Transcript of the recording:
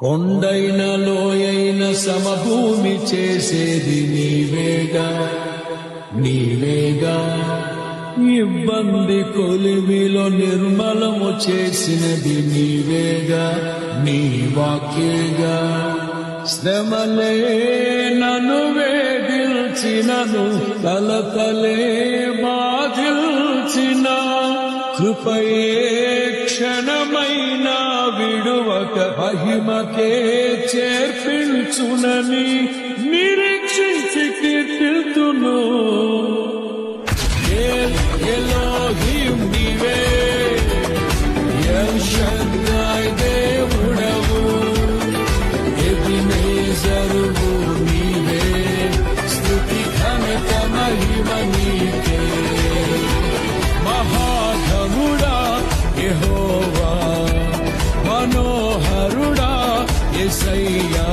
కొండైన లోయైన సమభూమి చేసేది నీవేగా నీవేగా. ఇబ్బంది కొలిమిలో నిర్మలము చేసినది నీవేగా నీ వాక్యేగా. శ్రమలే నన్ను వేధిల్చినను కలతలే బాధిల్చిన కృపయే క్షణమైన విడువక మహిమకే చేర్పించునని నిరీక్షించి కీర్తిల్తును. ఎలోహిం నీవే, ఎల్ షద్దాయ్ దేవుడవు, ఎబినేజరువు నీవే, స్తుతి ఘనత మహిమ నీకే. మహాధనుడా యెహోవా, మనోహరుడా యేసయ్యా.